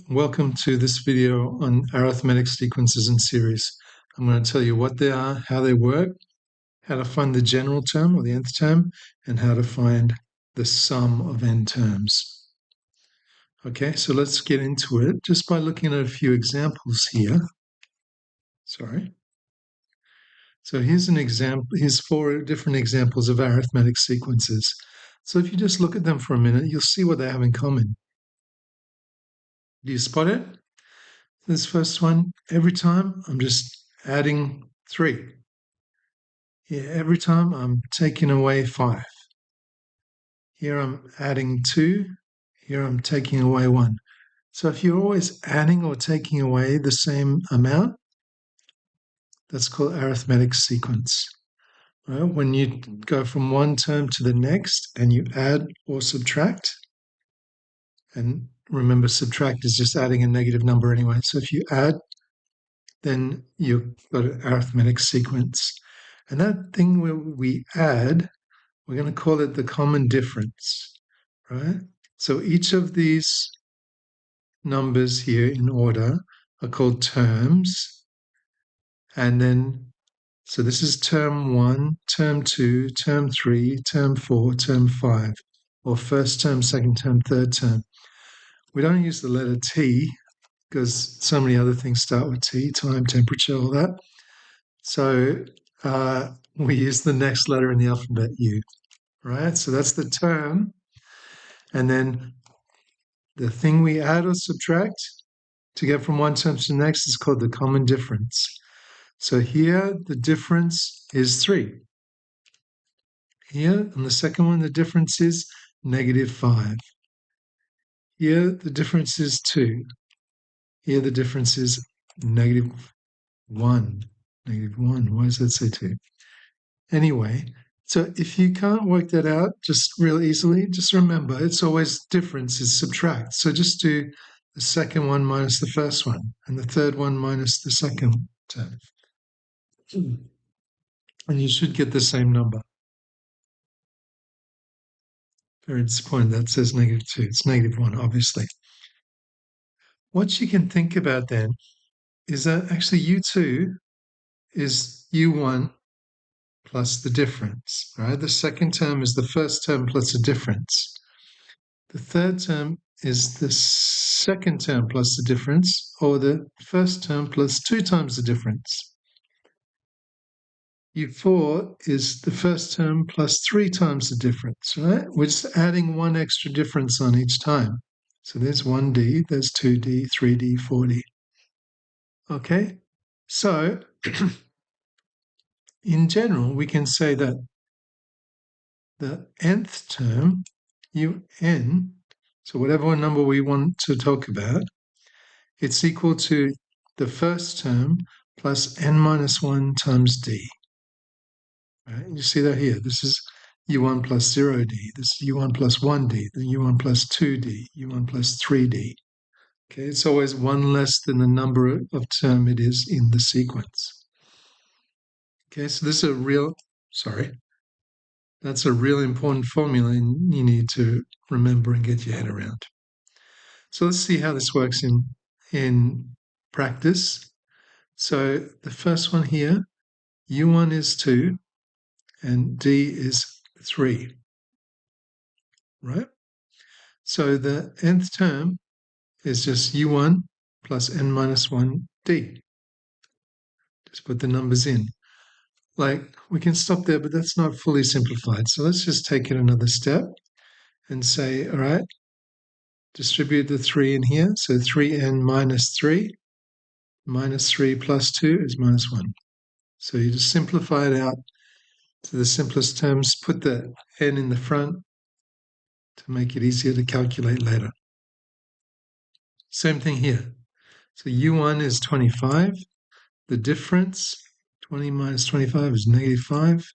Welcome to this video on arithmetic sequences and series. I'm going to tell you what they are, how they work, how to find the general term or the nth term, and how to find the sum of n terms. Okay, so let's get into it just by looking at a few examples here. Sorry. So here's an example. Here's 4 different examples of arithmetic sequences. So if you just look at them for a minute, you'll see what they have in common. Do you spot it? This first one, every time I'm just adding 3. Here, every time I'm taking away 5. Here I'm adding 2. Here I'm taking away 1. So if you're always adding or taking away the same amount, that's called arithmetic sequence. Right? When you go from one term to the next and you add or subtract, and remember subtract is just adding a negative number anyway. So if you add, then you've got an arithmetic sequence. And that thing where we add, we're going to call it the common difference, right? So each of these numbers here in order are called terms. And then, so this is term 1, term 2, term 3, term 4, term 5, or first term, second term, third term. We don't use the letter T because so many other things start with T, time, temperature, all that. So we use the next letter in the alphabet, U, right? So that's the term. And then the thing we add or subtract to get from one term to the next is called the common difference. So here the difference is 3. Here, on the second one, the difference is -5. Here, the difference is 2. Here, the difference is -1. -1. Why does that say 2? Anyway, so if you can't work that out just real easily, just remember it's always difference is subtract. So just do the second one minus the first one, and the third one minus the second term. And you should get the same number. Very disappointed that says -2. It's -1, obviously. What you can think about then is that actually U2 is U1 plus the difference, right? The second term is the first term plus a difference. The third term is the second term plus the difference, or the first term plus 2 times the difference. U4 is the first term plus 3 times the difference, right? We're just adding one extra difference on each time. So there's 1D, there's 2D, 3D, 4D. Okay? So, in general, we can say that the nth term, UN, so whatever number we want to talk about, it's equal to the first term plus n minus 1 times d. Right? You see that here. This is u1 plus 0d. This is u1 plus 1d, then u1 plus 2d, u1 plus 3d. Okay, it's always one less than the number of term it is in the sequence. Okay, so this is a real, that's a really important formula and you need to remember and get your head around. So let's see how this works in practice. So the first one here, u1 is 2 and d is 3, right? So the nth term is just u1 plus n minus 1 d. Just put the numbers in. Like, we can stop there, but that's not fully simplified. So let's just take it another step and say, all right, distribute the 3 in here. So 3n minus 3 minus 3 plus 2 is minus 1. So you just simplify it out to the simplest terms, put the n in the front to make it easier to calculate later. Same thing here. So u1 is 25. The difference, 20 minus 25 is -5.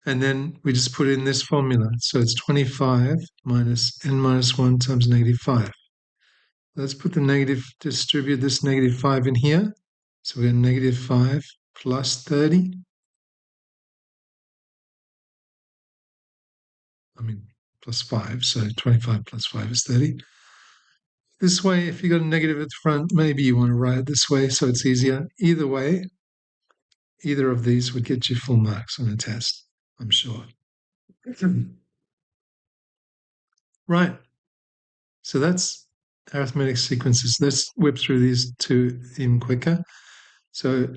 And then we just put in this formula. So it's 25 minus n minus 1 times -5. Let's put the negative, distribute this -5 in here. So we have -5 plus 30. Plus 5, so 25 plus 5 is 30. This way, if you've got a negative at the front, maybe you want to write it this way so it's easier. Either way, either of these would get you full marks on a test, I'm sure. Right. So that's arithmetic sequences. Let's whip through these two even quicker. So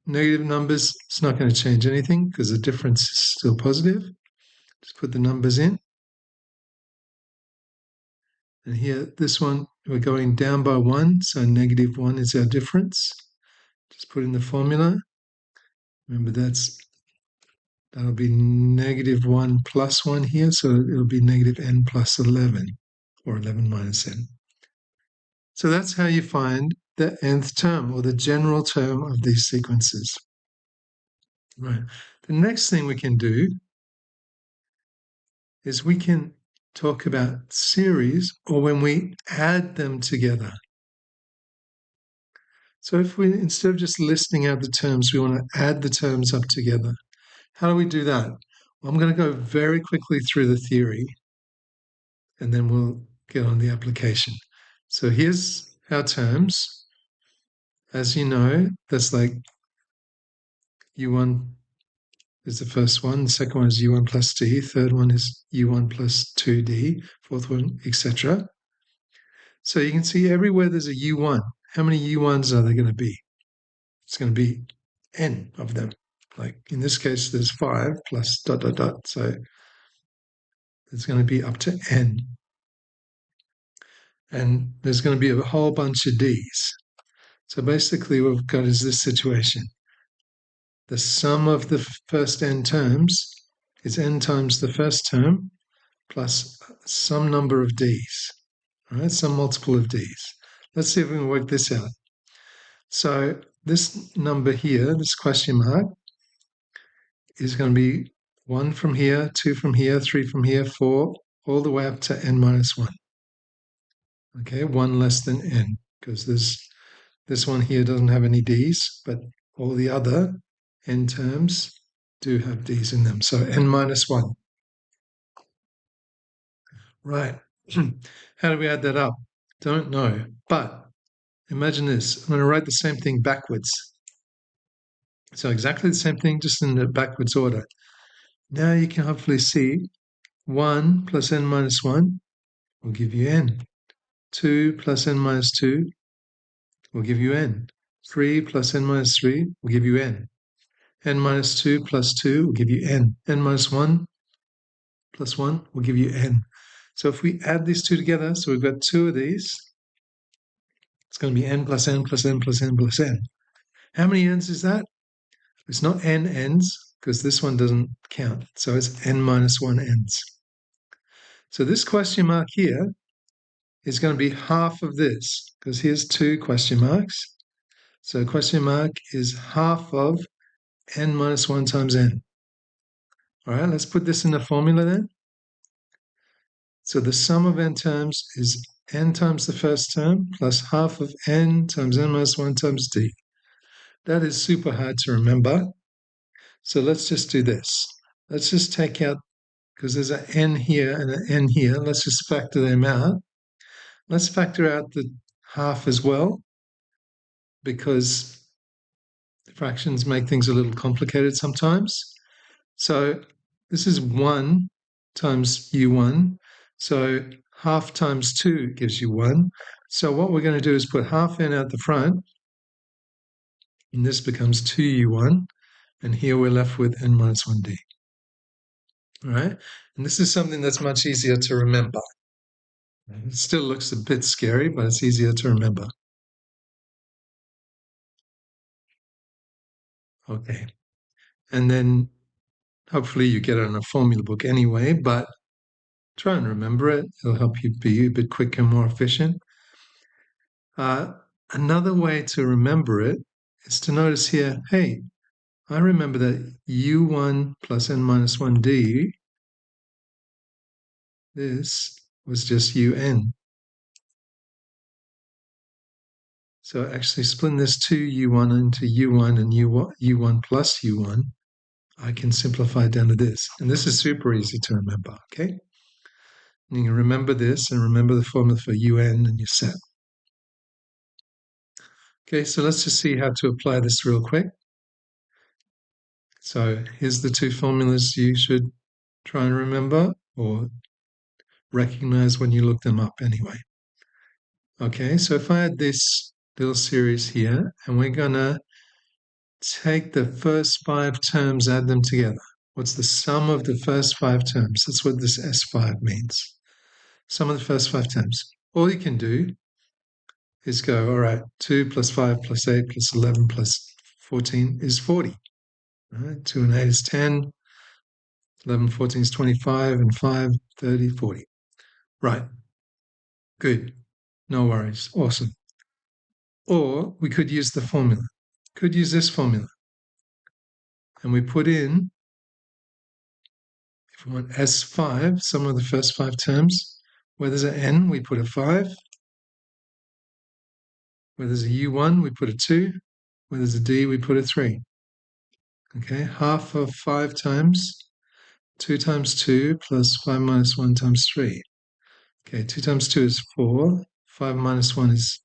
negative numbers, it's not going to change anything because the difference is still positive. Just put the numbers in. And here, this one, we're going down by 1, so -1 is our difference. Just put in the formula. Remember, that'll be -1 plus 1 here, so it'll be -n plus 11, or 11 minus n. So that's how you find the nth term, or the general term of these sequences. Right. The next thing we can do is we can talk about series, or when we add them together. So if we, instead of just listing out the terms, we want to add the terms up together. How do we do that? Well, I'm going to go very quickly through the theory, and then we'll get on the application. So here's our terms. As you know, that's like U1 is the first one. The second one is U1 plus D. Third one is U1 plus 2D. Fourth one, etc. So you can see everywhere there's a U1. How many U1s are there going to be? It's going to be n of them. Like in this case, there's 5 plus ... So it's going to be up to n. And there's going to be a whole bunch of D's. So basically what we've got is this situation. The sum of the first n terms is n times the first term plus some number of D's, all right, some multiple of D's. Let's see if we can work this out. So this number here, this question mark, is going to be 1 from here, 2 from here, 3 from here, 4, all the way up to n minus 1. Okay, 1 less than n, because this one here doesn't have any D's, but all the other n terms do have D's in them. So n minus 1. Right. How do we add that up? Don't know. But imagine this. I'm going to write the same thing backwards. So exactly the same thing, just in the backwards order. Now you can hopefully see 1 plus n minus 1 will give you n. 2 plus n minus 2 will give you n. 3 plus n minus 3 will give you n. N minus 2 plus 2 will give you n. N minus 1 plus 1 will give you n. So if we add these two together, so we've got 2 of these, it's going to be n plus n plus n plus n plus n. How many n's is that? It's not n n's, because this one doesn't count. So it's n minus 1 n's. So this question mark here is going to be half of this, because here's 2 question marks. So question mark is half of n minus 1 times n. All right, let's put this in the formula then. So the sum of n terms is n times the first term plus half of n times n minus 1 times d. That is super hard to remember. So let's just do this. Let's just take out, because there's an n here and an n here, let's just factor them out. Let's factor out the half as well, because fractions make things a little complicated sometimes. So this is 1 times u1. So half times 2 gives you 1. So what we're going to do is put half n out the front, and this becomes 2u1, and here we're left with n minus 1d. All right? And this is something that's much easier to remember. It still looks a bit scary, but it's easier to remember. Okay. And then hopefully you get it in a formula book anyway, but try and remember it. It'll help you be a bit quicker and more efficient. Another way to remember it is to notice here, hey, I remember that u1 plus n minus 1d, this was just un. So actually splitting this 2u1 into u1 and u1 plus u1, I can simplify it down to this. And this is super easy to remember, okay? And you can remember this and remember the formula for UN and you're set. Okay, so let's just see how to apply this real quick. So here's the two formulas you should try and remember or recognize when you look them up anyway. Okay, so if I had this little series here, and we're going to take the first 5 terms, add them together. What's the sum of the first 5 terms? That's what this S5 means. Sum of the first 5 terms. All you can do is go, all right, 2 plus 5 plus 8 plus 11 plus 14 is 40. Right? 2 and 8 is 10. 11, 14 is 25, and 5, 30, 40. Right. Good. No worries. Awesome. Or we could use the formula. Could use this formula. And we put in, if we want S5, sum of the first 5 terms, where there's an N, we put a 5. Where there's a U1, we put a 2. Where there's a D, we put a 3. Okay, half of 5 times 2 times 2 plus 5 minus 1 times 3. Okay, 2 times 2 is 4. 5 minus 1 is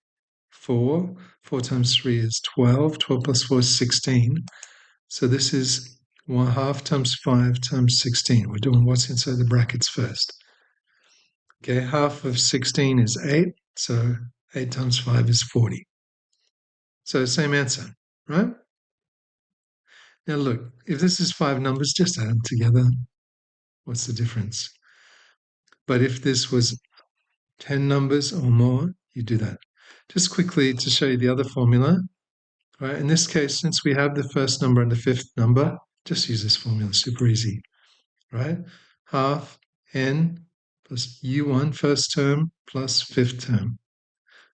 4. 4 times 3 is 12. 12 plus 4 is 16. So this is 1/2 times 5 times 16. We're doing what's inside the brackets first. Okay, half of 16 is 8. So 8 times 5 is 40. So same answer, right? Now look, if this is 5 numbers, just add them together. What's the difference? But if this was 10 numbers or more, you do that. Just quickly to show you the other formula. Right, in this case, since we have the first number and the fifth number, just use this formula, super easy. Right? Half n plus u1 first term plus fifth term.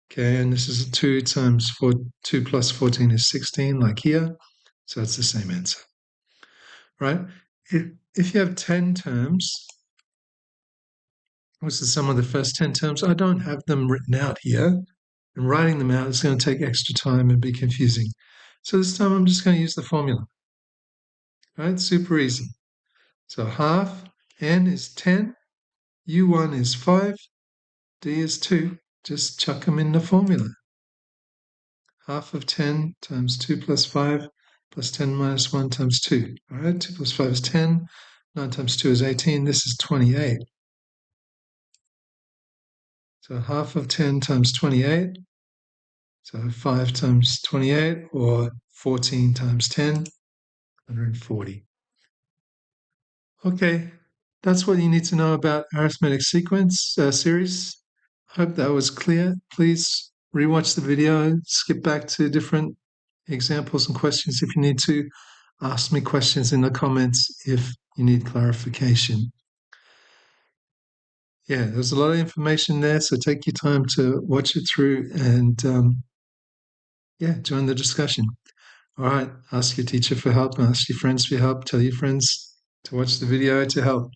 Okay, and this is 2 times 4, 2 plus 14 is 16, like here. So it's the same answer. Right? If you have 10 terms, what's the sum of the first 10 terms? I don't have them written out here. And writing them out is going to take extra time and be confusing. So this time I'm just going to use the formula. Right? Super easy. So half n is 10, u1 is 5, d is 2. Just chuck them in the formula. Half of 10 times 2 plus 5 plus 10 minus 1 times 2. All right, 2 plus 5 is 10. 9 times 2 is 18. This is 28. So half of 10 times 28. So 5 times 28, or 14 times 10, 140. Okay, that's what you need to know about arithmetic sequence series. Hope that was clear. Please rewatch the video, skip back to different examples and questions if you need to. Ask me questions in the comments if you need clarification. Yeah, there's a lot of information there, so take your time to watch it through and join the discussion. All right, ask your teacher for help, ask your friends for help, tell your friends to watch the video to help.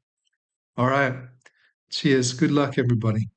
All right, cheers. Good luck, everybody.